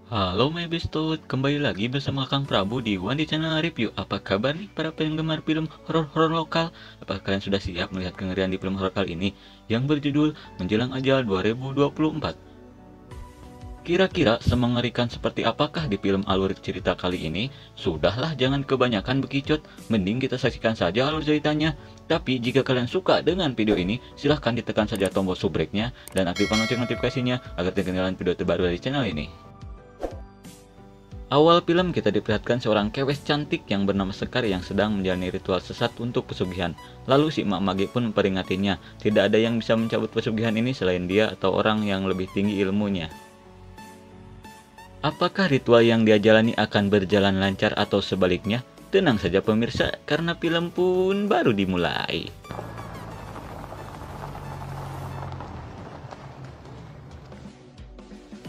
Halo Mebistut, kembali lagi bersama Kang Prabu di One di Channel Review. Apa kabar nih para penggemar film horor-horor lokal? Apakah kalian sudah siap melihat kengerian di film horor kali ini yang berjudul Menjelang Ajal 2024? Kira-kira semengerikan seperti apakah di film alur cerita kali ini? Sudahlah, jangan kebanyakan bekicot, mending kita saksikan saja alur ceritanya. Tapi jika kalian suka dengan video ini, silahkan ditekan saja tombol subscribe-nya dan aktifkan lonceng notifikasinya agar tidak ketinggalan video terbaru dari channel ini. Awal film kita diperlihatkan seorang kewes cantik yang bernama Sekar yang sedang menjalani ritual sesat untuk pesugihan. Lalu si Mak Mage pun memperingatinya, tidak ada yang bisa mencabut pesugihan ini selain dia atau orang yang lebih tinggi ilmunya. Apakah ritual yang dia jalani akan berjalan lancar atau sebaliknya? Tenang saja pemirsa, karena film pun baru dimulai.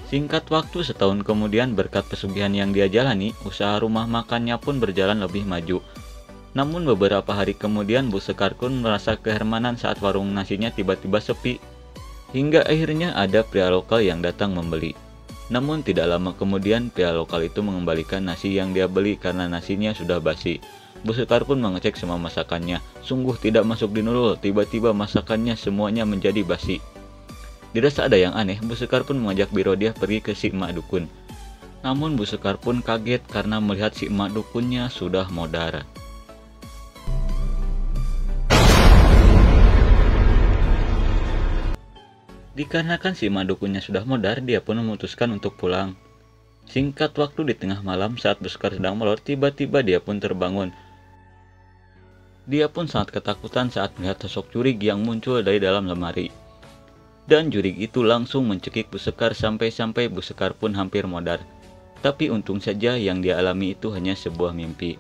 Singkat waktu setahun kemudian berkat pesugihan yang dia jalani, usaha rumah makannya pun berjalan lebih maju. Namun beberapa hari kemudian Bu Sekar pun merasa kehermanan saat warung nasinya tiba-tiba sepi. Hingga akhirnya ada pria lokal yang datang membeli. Namun tidak lama kemudian pria lokal itu mengembalikan nasi yang dia beli karena nasinya sudah basi. Bu Sekar pun mengecek semua masakannya, sungguh tidak masuk di nurul, tiba-tiba masakannya semuanya menjadi basi. Dirasa ada yang aneh, Bu Sekar pun mengajak Birodiah pergi ke si emak dukun. Namun Bu Sekar pun kaget karena melihat si emak dukunnya sudah modar. Dikarenakan si emak dukunnya sudah modar, dia pun memutuskan untuk pulang. Singkat waktu di tengah malam saat Bu Sekar sedang melor, tiba-tiba dia pun terbangun. Dia pun sangat ketakutan saat melihat sosok jurig yang muncul dari dalam lemari. Dan jurig itu langsung mencekik Bu Sekar sampai-sampai Bu Sekar pun hampir modar. Tapi untung saja yang dia alami itu hanya sebuah mimpi.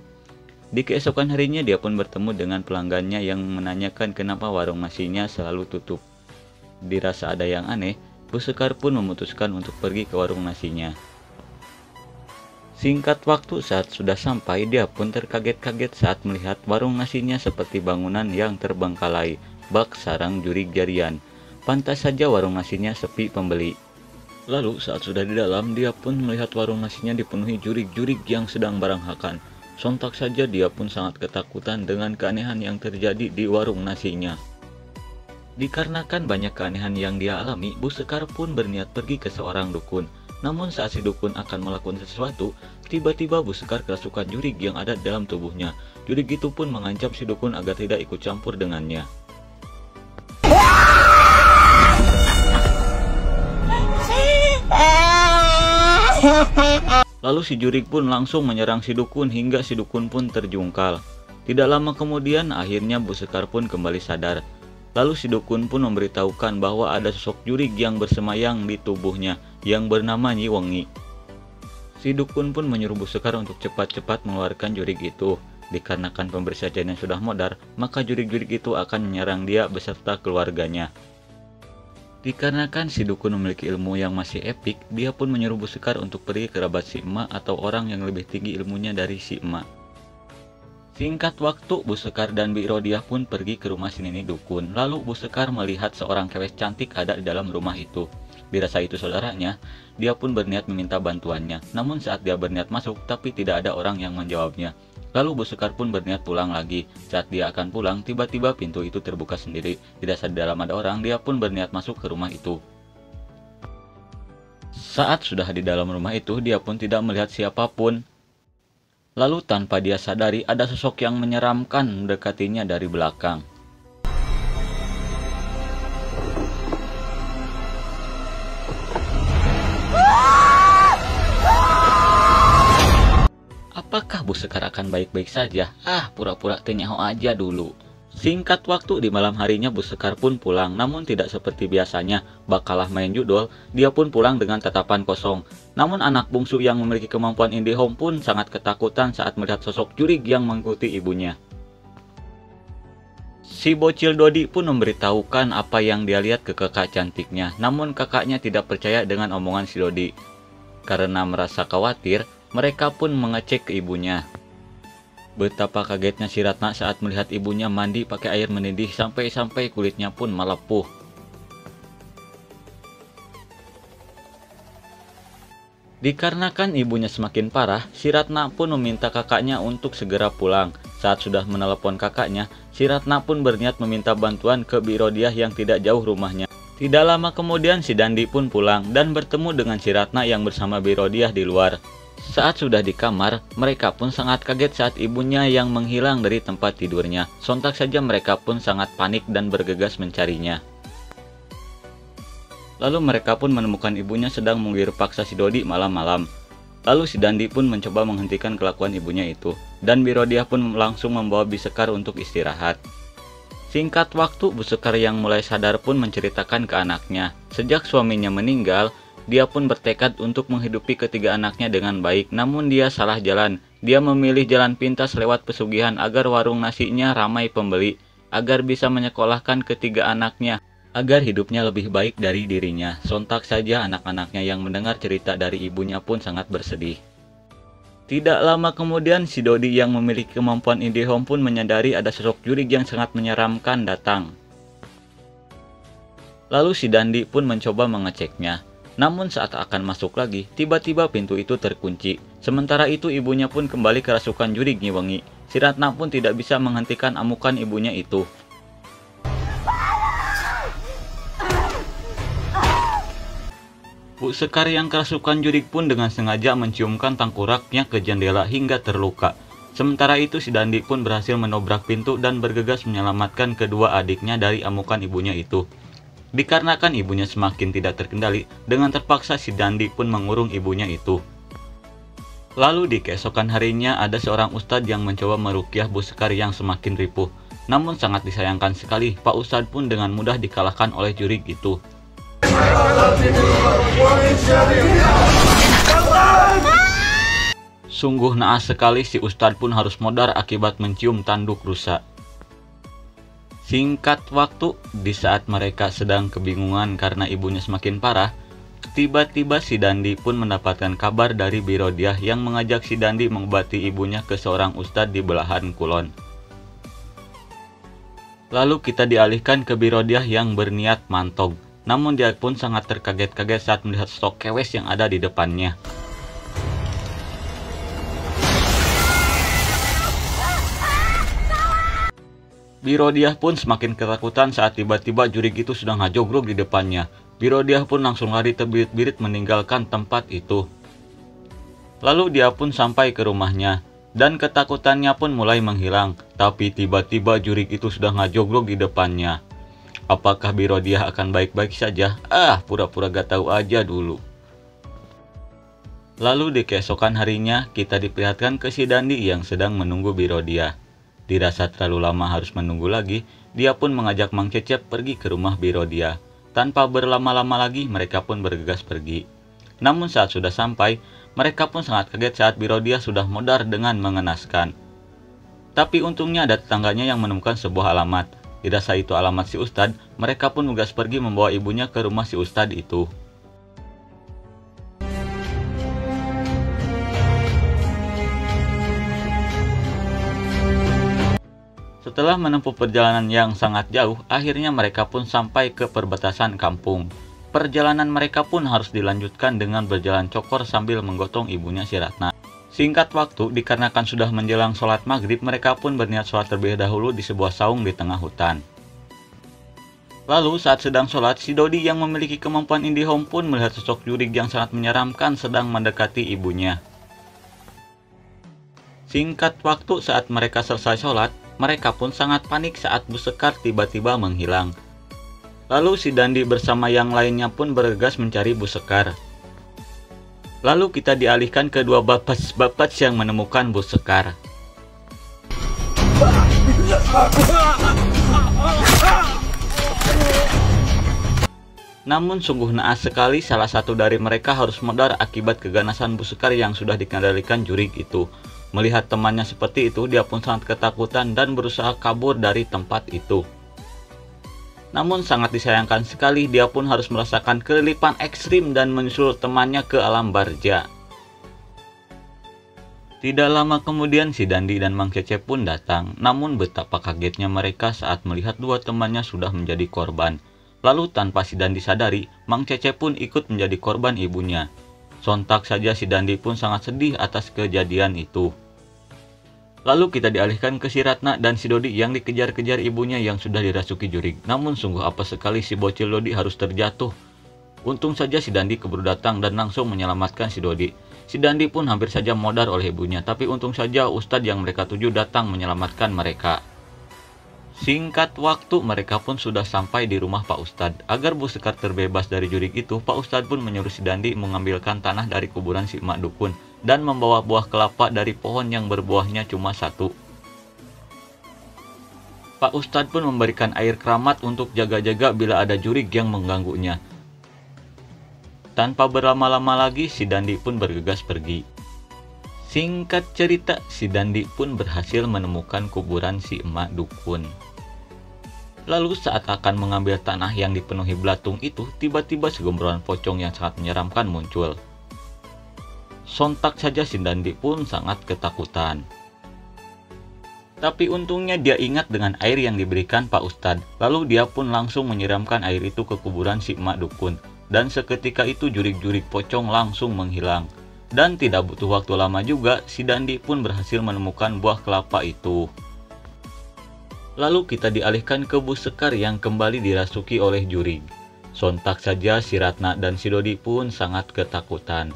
Di keesokan harinya dia pun bertemu dengan pelanggannya yang menanyakan kenapa warung nasinya selalu tutup. Dirasa ada yang aneh, Bu Sekar pun memutuskan untuk pergi ke warung nasinya. Singkat waktu saat sudah sampai, dia pun terkaget-kaget saat melihat warung nasinya seperti bangunan yang terbengkalai, bak sarang jurig jarian. Pantas saja warung nasinya sepi pembeli. Lalu saat sudah di dalam, dia pun melihat warung nasinya dipenuhi jurig-jurig yang sedang baranghakan. Sontak saja dia pun sangat ketakutan dengan keanehan yang terjadi di warung nasinya. Dikarenakan banyak keanehan yang dia alami, Bu Sekar pun berniat pergi ke seorang dukun. Namun saat si dukun akan melakukan sesuatu, tiba-tiba Bu Sekar kerasukan jurig yang ada dalam tubuhnya. Jurig itu pun mengancam si dukun agar tidak ikut campur dengannya. Lalu si jurig pun langsung menyerang si dukun hingga si dukun pun terjungkal. Tidak lama kemudian akhirnya Bu Sekar pun kembali sadar. Lalu si dukun pun memberitahukan bahwa ada sosok jurig yang bersemayam di tubuhnya yang bernama Nyi Wengi. Si dukun pun menyuruh Bu Sekar untuk cepat-cepat mengeluarkan jurig itu. Dikarenakan pemberi sajiannya sudah modar, maka jurig-jurig itu akan menyerang dia beserta keluarganya. Dikarenakan si dukun memiliki ilmu yang masih epik, dia pun menyuruh Bu Sekar untuk pergi ke kerabat si emak atau orang yang lebih tinggi ilmunya dari si emak. Singkat waktu, Bu Sekar dan Birodiah pun pergi ke rumah si nenek dukun. Lalu Bu Sekar melihat seorang kewes cantik ada di dalam rumah itu. Dirasa itu saudaranya, dia pun berniat meminta bantuannya. Namun saat dia berniat masuk, tapi tidak ada orang yang menjawabnya. Lalu Bu Sekar pun berniat pulang lagi. Saat dia akan pulang, tiba-tiba pintu itu terbuka sendiri. Tidak sadar dalam ada orang, dia pun berniat masuk ke rumah itu. Saat sudah di dalam rumah itu, dia pun tidak melihat siapapun. Lalu tanpa dia sadari, ada sosok yang menyeramkan mendekatinya dari belakang. Apakah Bu Sekar akan baik-baik saja? Pura-pura tenyaho aja dulu. Singkat waktu di malam harinya Bu Sekar pun pulang, namun tidak seperti biasanya, bakalah main judol, dia pun pulang dengan tatapan kosong. Namun anak bungsu yang memiliki kemampuan IndiHome pun sangat ketakutan saat melihat sosok jurig yang mengikuti ibunya. Si bocil Dodi pun memberitahukan apa yang dia lihat ke kakak cantiknya, namun kakaknya tidak percaya dengan omongan si Dodi. Karena merasa khawatir, mereka pun mengecek ke ibunya. Betapa kagetnya si Ratna saat melihat ibunya mandi pakai air mendidih sampai-sampai kulitnya pun melepuh. Dikarenakan ibunya semakin parah, si Ratna pun meminta kakaknya untuk segera pulang. Saat sudah menelepon kakaknya, si Ratna pun berniat meminta bantuan ke Bi Rodiah yang tidak jauh rumahnya. Tidak lama kemudian si Dandi pun pulang dan bertemu dengan si Ratna yang bersama Bi Rodiah di luar. Saat sudah di kamar, mereka pun sangat kaget saat ibunya yang menghilang dari tempat tidurnya. Sontak saja mereka pun sangat panik dan bergegas mencarinya. Lalu mereka pun menemukan ibunya sedang menggigit paksa si Dodi malam-malam. Lalu si Dandi pun mencoba menghentikan kelakuan ibunya itu, dan Bi Rodiah pun langsung membawa Bi Sekar untuk istirahat. Singkat waktu, Bu Sekar yang mulai sadar pun menceritakan ke anaknya. Sejak suaminya meninggal, dia pun bertekad untuk menghidupi ketiga anaknya dengan baik, namun dia salah jalan. Dia memilih jalan pintas lewat pesugihan agar warung nasinya ramai pembeli, agar bisa menyekolahkan ketiga anaknya, agar hidupnya lebih baik dari dirinya. Sontak saja anak-anaknya yang mendengar cerita dari ibunya pun sangat bersedih. Tidak lama kemudian si Dodi yang memiliki kemampuan IndiHome pun menyadari ada sosok jurig yang sangat menyeramkan datang. Lalu si Dandi pun mencoba mengeceknya. Namun saat akan masuk lagi, tiba-tiba pintu itu terkunci. Sementara itu ibunya pun kembali kerasukan jurig Nyi Wengi. Si Ratna pun tidak bisa menghentikan amukan ibunya itu. Bu Sekar yang kerasukan jurig pun dengan sengaja menciumkan tengkoraknya ke jendela hingga terluka. Sementara itu si Dandi pun berhasil menobrak pintu dan bergegas menyelamatkan kedua adiknya dari amukan ibunya itu. Dikarenakan ibunya semakin tidak terkendali, dengan terpaksa si Dandi pun mengurung ibunya itu. Lalu di keesokan harinya ada seorang ustadz yang mencoba meruqyah Bu Sekar yang semakin ripuh. Namun sangat disayangkan sekali, Pak Ustadz pun dengan mudah dikalahkan oleh jurig itu. Sungguh naas sekali si Ustadz pun harus modar akibat mencium tanduk rusa. Singkat waktu, di saat mereka sedang kebingungan karena ibunya semakin parah, tiba-tiba si Dandi pun mendapatkan kabar dari Bi Rodiah yang mengajak si Dandi mengobati ibunya ke seorang ustadz di belahan kulon. Lalu kita dialihkan ke Bi Rodiah yang berniat mantog. Namun dia pun sangat terkaget-kaget saat melihat sosok kewes yang ada di depannya. Bi Rodiah pun semakin ketakutan saat tiba-tiba jurig itu sedang ngajogrog di depannya. Bi Rodiah pun langsung lari terbirit-birit meninggalkan tempat itu. Lalu dia pun sampai ke rumahnya, dan ketakutannya pun mulai menghilang. Tapi tiba-tiba jurig itu sudah ngajogrog di depannya. Apakah Bi Rodiah akan baik-baik saja? Pura-pura gak tahu aja dulu. Lalu di keesokan harinya, kita diperlihatkan ke si Dandi yang sedang menunggu Bi Rodiah. Dirasa terlalu lama harus menunggu lagi, dia pun mengajak Mang Cecep pergi ke rumah Bi Rodiah. Tanpa berlama-lama lagi, mereka pun bergegas pergi. Namun saat sudah sampai, mereka pun sangat kaget saat Bi Rodiah sudah modar dengan mengenaskan. Tapi untungnya ada tetangganya yang menemukan sebuah alamat. Dirasa itu alamat si Ustadz, mereka pun bergegas pergi membawa ibunya ke rumah si Ustadz itu. Setelah menempuh perjalanan yang sangat jauh, akhirnya mereka pun sampai ke perbatasan kampung. Perjalanan mereka pun harus dilanjutkan dengan berjalan cokor sambil menggotong ibunya si Ratna. Singkat waktu, dikarenakan sudah menjelang sholat maghrib, mereka pun berniat sholat terlebih dahulu di sebuah saung di tengah hutan. Lalu saat sedang sholat, si Dodi yang memiliki kemampuan IndiHome pun melihat sosok jurig yang sangat menyeramkan sedang mendekati ibunya. Singkat waktu saat mereka selesai sholat, mereka pun sangat panik saat Bu Sekar tiba-tiba menghilang. Lalu si Dandi bersama yang lainnya pun bergegas mencari Bu Sekar. Lalu kita dialihkan ke dua bapak yang menemukan Bu Sekar. Namun sungguh naas sekali, salah satu dari mereka harus modar akibat keganasan Bu Sekar yang sudah dikendalikan jurig itu. Melihat temannya seperti itu, dia pun sangat ketakutan dan berusaha kabur dari tempat itu. Namun sangat disayangkan sekali, dia pun harus merasakan kelilipan ekstrim dan menyusul temannya ke alam barja. Tidak lama kemudian si Dandi dan Mang Cecep pun datang. Namun betapa kagetnya mereka saat melihat dua temannya sudah menjadi korban. Lalu tanpa si Dandi sadari, Mang Cecep pun ikut menjadi korban ibunya. Sontak saja si Dandi pun sangat sedih atas kejadian itu. Lalu kita dialihkan ke si Ratna dan si Dodi yang dikejar-kejar ibunya yang sudah dirasuki jurig. Namun sungguh apa sekali si bocil Dodi harus terjatuh. Untung saja si Dandi keburu datang dan langsung menyelamatkan si Dodi. Si Dandi pun hampir saja modar oleh ibunya, tapi untung saja Ustadz yang mereka tuju datang menyelamatkan mereka. Singkat waktu mereka pun sudah sampai di rumah Pak Ustadz. Agar Bu Sekar terbebas dari jurig itu, Pak Ustadz pun menyuruh si Dandi mengambilkan tanah dari kuburan si emak dukun dan membawa buah kelapa dari pohon yang berbuahnya cuma satu. Pak Ustadz pun memberikan air keramat untuk jaga-jaga bila ada jurig yang mengganggunya. Tanpa berlama-lama lagi, si Dandi pun bergegas pergi. Singkat cerita, si Dandi pun berhasil menemukan kuburan si emak dukun. Lalu saat akan mengambil tanah yang dipenuhi belatung itu, tiba-tiba segembraan pocong yang sangat menyeramkan muncul. Sontak saja si Dandi pun sangat ketakutan. Tapi untungnya dia ingat dengan air yang diberikan Pak Ustadz. Lalu dia pun langsung menyiramkan air itu ke kuburan si emak dukun. Dan seketika itu jurig-jurig pocong langsung menghilang. Dan tidak butuh waktu lama juga, si Dandi pun berhasil menemukan buah kelapa itu. Lalu kita dialihkan ke Bu Sekar yang kembali dirasuki oleh jurig. Sontak saja si Ratna dan si Dodi pun sangat ketakutan.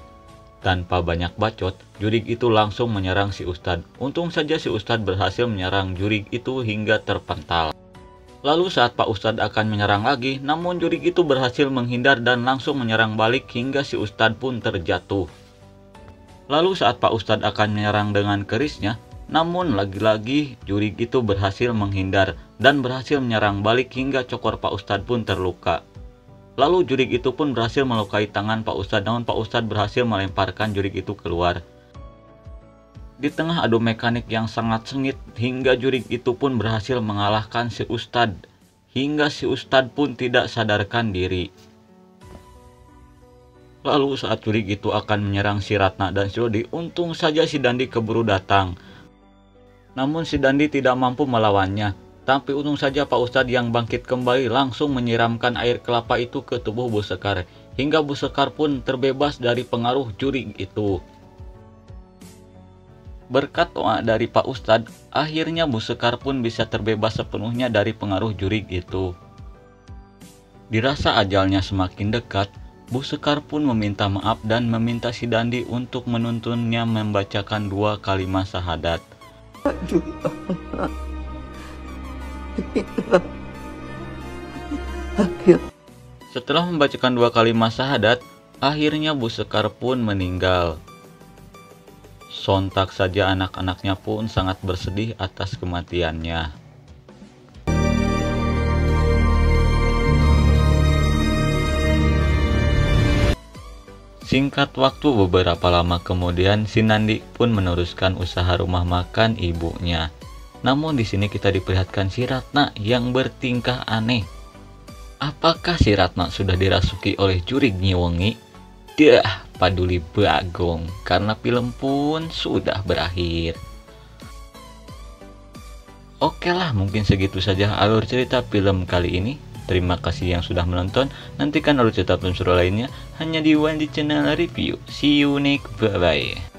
Tanpa banyak bacot, jurig itu langsung menyerang si Ustadz. Untung saja si Ustadz berhasil menyerang jurig itu hingga terpental. Lalu saat Pak Ustadz akan menyerang lagi, namun jurig itu berhasil menghindar dan langsung menyerang balik hingga si Ustadz pun terjatuh. Lalu saat Pak Ustadz akan menyerang dengan kerisnya, namun lagi-lagi jurig itu berhasil menghindar dan berhasil menyerang balik hingga cokor Pak Ustadz pun terluka. Lalu jurig itu pun berhasil melukai tangan Pak Ustadz, namun Pak Ustadz berhasil melemparkan jurig itu keluar. Di tengah adu mekanik yang sangat sengit, hingga jurig itu pun berhasil mengalahkan si Ustadz. Hingga si Ustadz pun tidak sadarkan diri. Lalu saat jurig itu akan menyerang si Ratna dan si Dodi, untung saja si Dandi keburu datang. Namun si Dandi tidak mampu melawannya. Tapi untung saja Pak Ustadz yang bangkit kembali langsung menyiramkan air kelapa itu ke tubuh Bu Sekar. Hingga Bu Sekar pun terbebas dari pengaruh jurig itu. Berkat doa dari Pak Ustadz, akhirnya Bu Sekar pun bisa terbebas sepenuhnya dari pengaruh jurig itu. Dirasa ajalnya semakin dekat, Bu Sekar pun meminta maaf dan meminta si Dandi untuk menuntunnya membacakan 2 kalimat syahadat. Setelah membacakan 2 kalimat syahadat, akhirnya Bu Sekar pun meninggal. Sontak saja anak-anaknya pun sangat bersedih atas kematiannya. Singkat waktu beberapa lama kemudian, si Nandi pun meneruskan usaha rumah makan ibunya. Namun di sini kita diperlihatkan si Ratna yang bertingkah aneh. Apakah si Ratna sudah dirasuki oleh jurig Nyi Wengi? Dah, paduli bagong, karena film pun sudah berakhir. Oke lah, mungkin segitu saja alur cerita film kali ini. Terima kasih yang sudah menonton. Nantikan alur cerita film seru lainnya hanya di Wandi Channel Review. See you next, bye bye.